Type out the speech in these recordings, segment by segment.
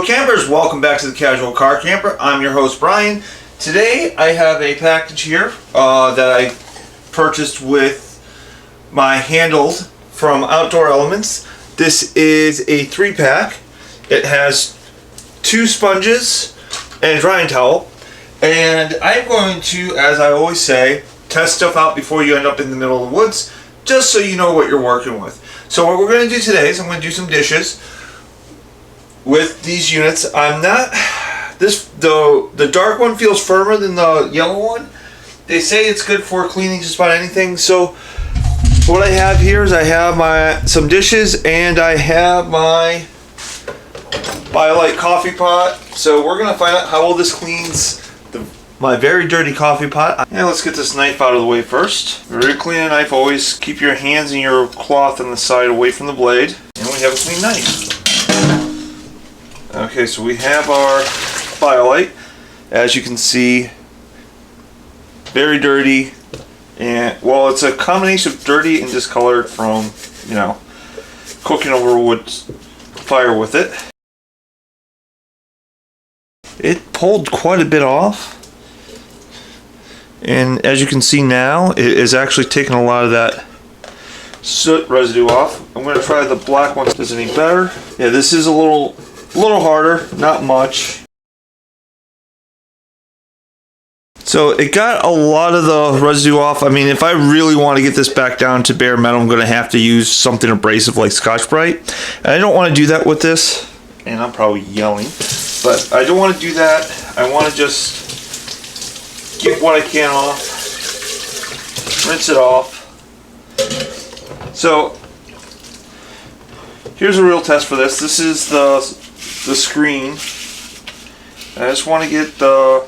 Hello campers, welcome back to the Casual Car Camper. I'm your host Brian. Today I have a package here that I purchased with my handles from Outdoor Elements. This is a 3-pack. It has 2 sponges and a drying towel. And I'm going to, as I always say, test stuff out before you end up in the middle of the woods, just so you know what you're working with. So what we're going to do today is I'm going to do some dishes with these units. The dark one feels firmer than the yellow one. They say it's good for cleaning just about anything. So what I have here is I have some dishes and I have my BioLite coffee pot. So we're gonna find out how well this cleans my very dirty coffee pot. And let's get this knife out of the way first. Very clean a knife, always keep your hands and your cloth on the side away from the blade. And we have a clean knife. Okay, so we have our BioLite. As you can see, very dirty, and well, it's a combination of dirty and discolored from, you know, cooking over a wood fire with it. It pulled quite a bit off, and as you can see now, it is actually taking a lot of that soot residue off. I'm going to try the black one. Does it any better? Yeah, this is a little harder, not much. So it got a lot of the residue off. I mean, if I really want to get this back down to bare metal, I'm going to have to use something abrasive like Scotch-Brite. And I don't want to do that with this. And I'm probably yelling. But I don't want to do that. I want to just get what I can off. Rinse it off. So here's a real test for this. This is the screen. I just want to get the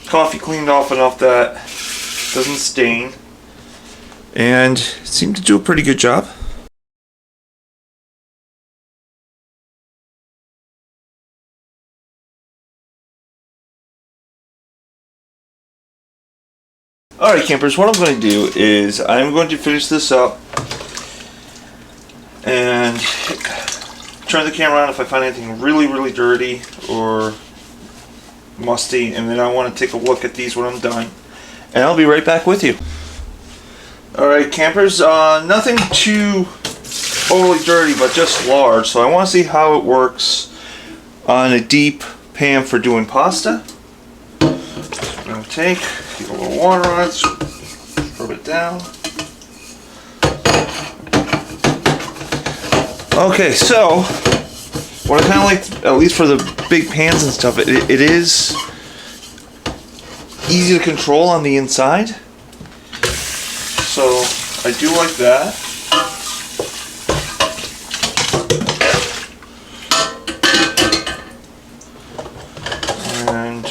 coffee cleaned off enough that it doesn't stain, and it seemed to do a pretty good job. Alright campers, what I'm going to do is I'm going to finish this up and turn the camera on if I find anything really dirty or musty, and then I want to take a look at these when I'm done, and I'll be right back with you. Alright campers, nothing too overly dirty, but just large, so I want to see how it works on a deep pan for doing pasta. I'm going to take a little water on it, rub it down. Okay, so what I kind of like, at least for the big pans and stuff, it is easy to control on the inside. So I do like that. And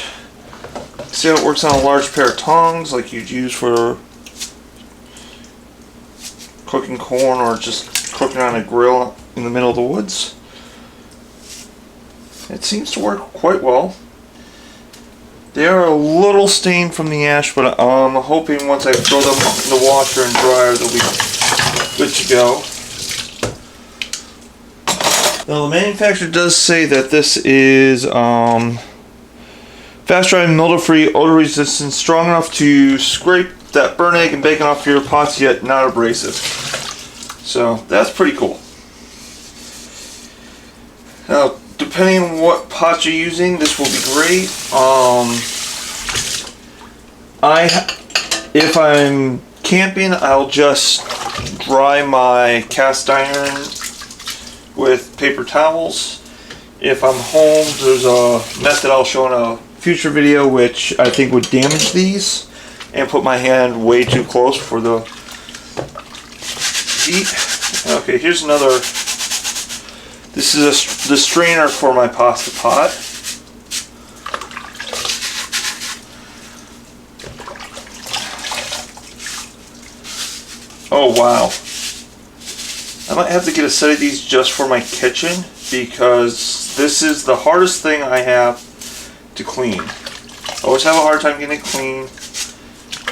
see how it works on a large pair of tongs like you'd use for cooking corn or just cooking on a grill in the middle of the woods. It seems to work quite well. They are a little stained from the ash, but I'm hoping once I throw them in the washer and dryer, they'll be good to go. Now the manufacturer does say that this is fast drying, mildew free, odor resistant, strong enough to scrape that burn egg and bacon off your pots, yet not abrasive. So that's pretty cool. Now, depending on what pot you're using, this will be great. If I'm camping, I'll just dry my cast iron with paper towels. If I'm home, there's a method I'll show in a future video which I think would damage these and put my hand way too close for the heat. Okay, here's another. This is the strainer for my pasta pot. Oh wow. I might have to get a set of these just for my kitchen, because this is the hardest thing I have to clean. I always have a hard time getting it clean,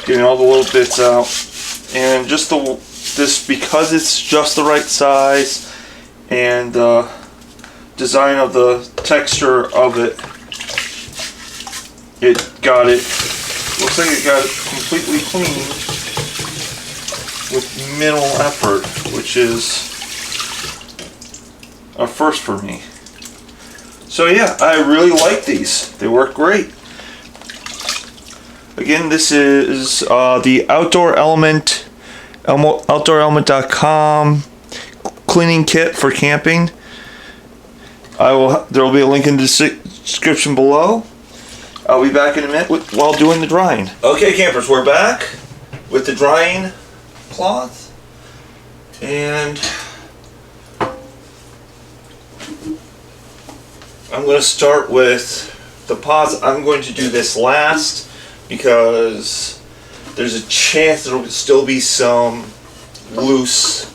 getting all the little bits out, and just this, because it's just the right size and design of the texture of it, looks like it got it completely clean with minimal effort, which is a first for me. So yeah, I really like these. They work great. Again, this is the Outdoor Element, OutdoorElement.com cleaning kit for camping. There will be a link in the description below. I'll be back in a minute while doing the drying. Okay, campers, we're back with the drying cloth, and I'm going to start with the pods. I'm going to do this last because there's a chance there will still be some loose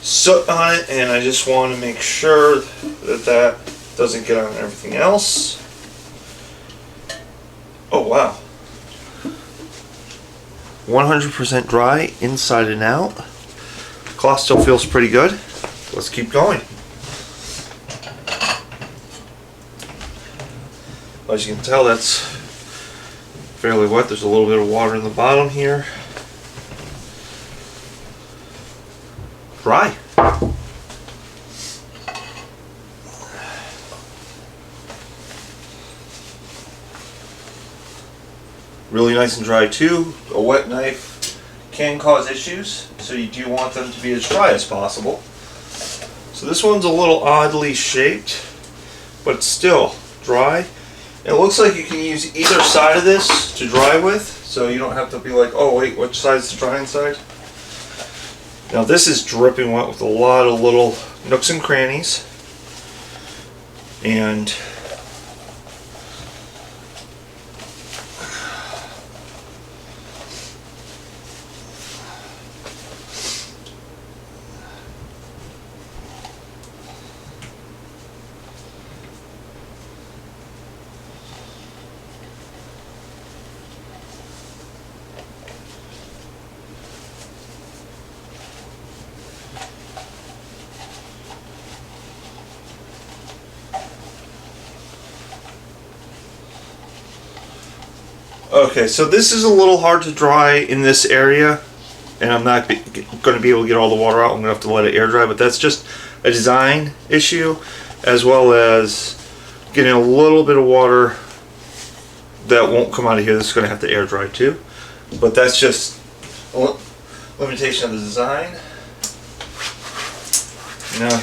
soot on it, and I just want to make sure that that doesn't get on everything else. Oh wow, 100% dry inside and out. Cloth still feels pretty good. Let's keep going. As you can tell, that's fairly wet. There's a little bit of water in the bottom here. Dry. Really nice and dry too. A wet knife can cause issues, so you do want them to be as dry as possible. So this one's a little oddly shaped, but it's still dry. It looks like you can use either side of this to dry with, so you don't have to be like, oh wait, which side's the drying side? Now this is dripping wet with a lot of little nooks and crannies. And okay, so this is a little hard to dry in this area, and I'm not going to be able to get all the water out. I'm going to have to let it air dry, but that's just a design issue, as well as getting a little bit of water that won't come out of here. This is going to have to air dry too, but that's just a limitation of the design. Now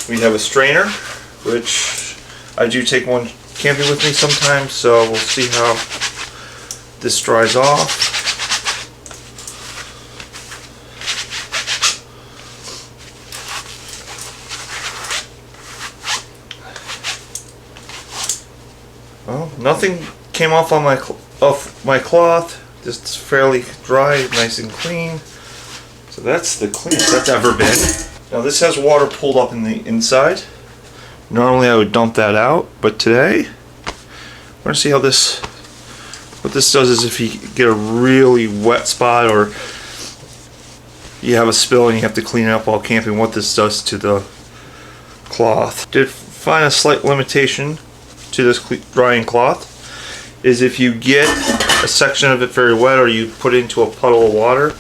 we have a strainer, which I do take one camping with me sometimes, so we'll see how this dries off. Well, nothing came off on my cloth. Just fairly dry, nice and clean. So that's the cleanest that's ever been. Now this has water pulled up in the inside. Normally I would dump that out, but today we're going to see how what this does is if you get a really wet spot or you have a spill and you have to clean it up while camping, what this does to the cloth. Did find a slight limitation to this drying cloth is if you get a section of it very wet or you put it into a puddle of water,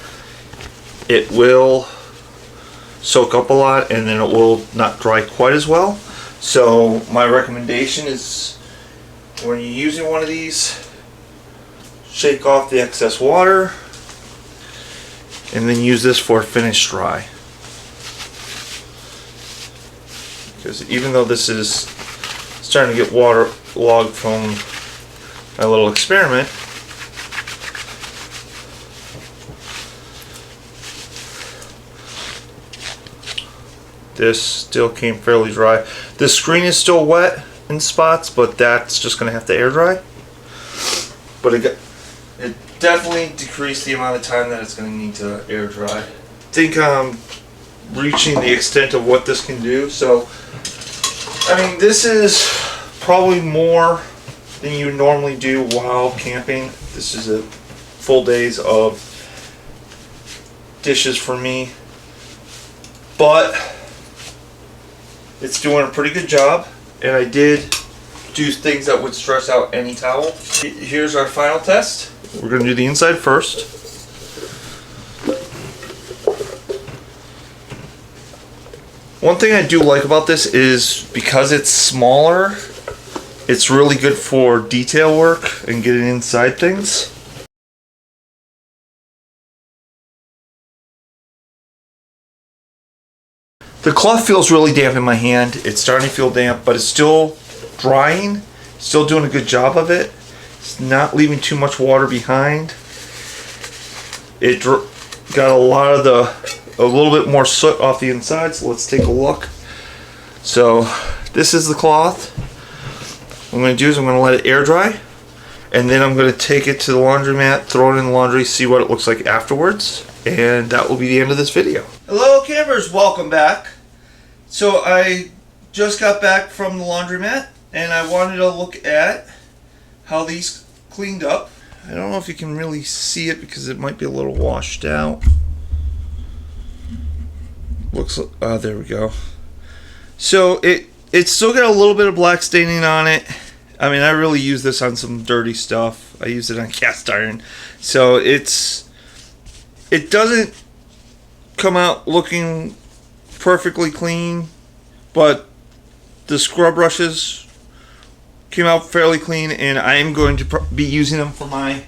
it will soak up a lot and then it will not dry quite as well. So my recommendation is when you're using one of these, shake off the excess water and then use this for finish dry. Because even though this is starting to get waterlogged from my little experiment, this still came fairly dry. The screen is still wet in spots, but that's just going to have to air dry. But it definitely decreased the amount of time that it's going to need to air dry. I think I'm reaching the extent of what this can do. So, I mean, this is probably more than you normally do while camping. This is a full days of dishes for me. But It's doing a pretty good job, and I did do things that would stress out any towel. Here's our final test. We're going to do the inside first. One thing I do like about this is because it's smaller, it's really good for detail work and getting inside things. The cloth feels really damp in my hand. It's starting to feel damp, but it's still drying. Still doing a good job of it. It's not leaving too much water behind. It got a little bit more soot off the inside, so let's take a look. So this is the cloth. What I'm going to do is I'm going to let it air dry, and then I'm going to take it to the laundromat, throw it in the laundry, see what it looks like afterwards, and that will be the end of this video. Hello campers, welcome back. So I just got back from the laundromat, and I wanted to look at how these cleaned up. I don't know if you can really see it because it might be a little washed out. Looks like, there we go. So it's still got a little bit of black staining on it. I mean, I really use this on some dirty stuff. I use it on cast iron. So it doesn't come out looking perfectly clean, but the scrub brushes came out fairly clean, and I am going to be using them for my,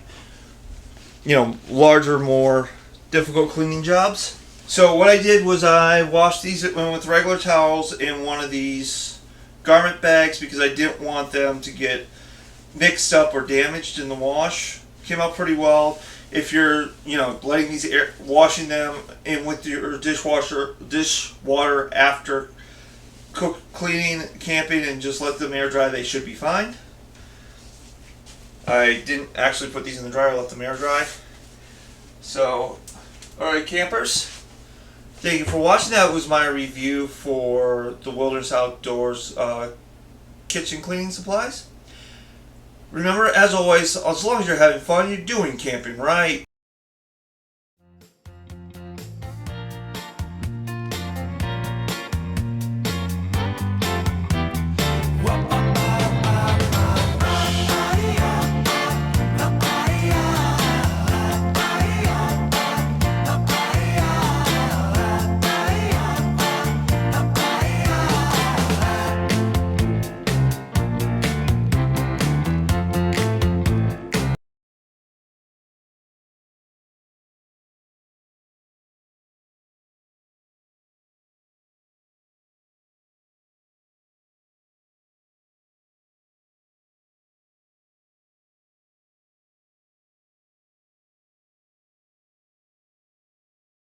larger, more difficult cleaning jobs. So what I did was I washed these with regular towels in one of these garment bags because I didn't want them to get mixed up or damaged in the wash. Came out pretty well. If you're, letting these washing them in with your dishwater after cleaning, camping, and just let them air dry, they should be fine. I didn't actually put these in the dryer, let them air dry. So, alright campers, thank you for watching. That was my review for the Wilderness Outdoors kitchen cleaning supplies. Remember, as always, as long as you're having fun, you're doing camping right.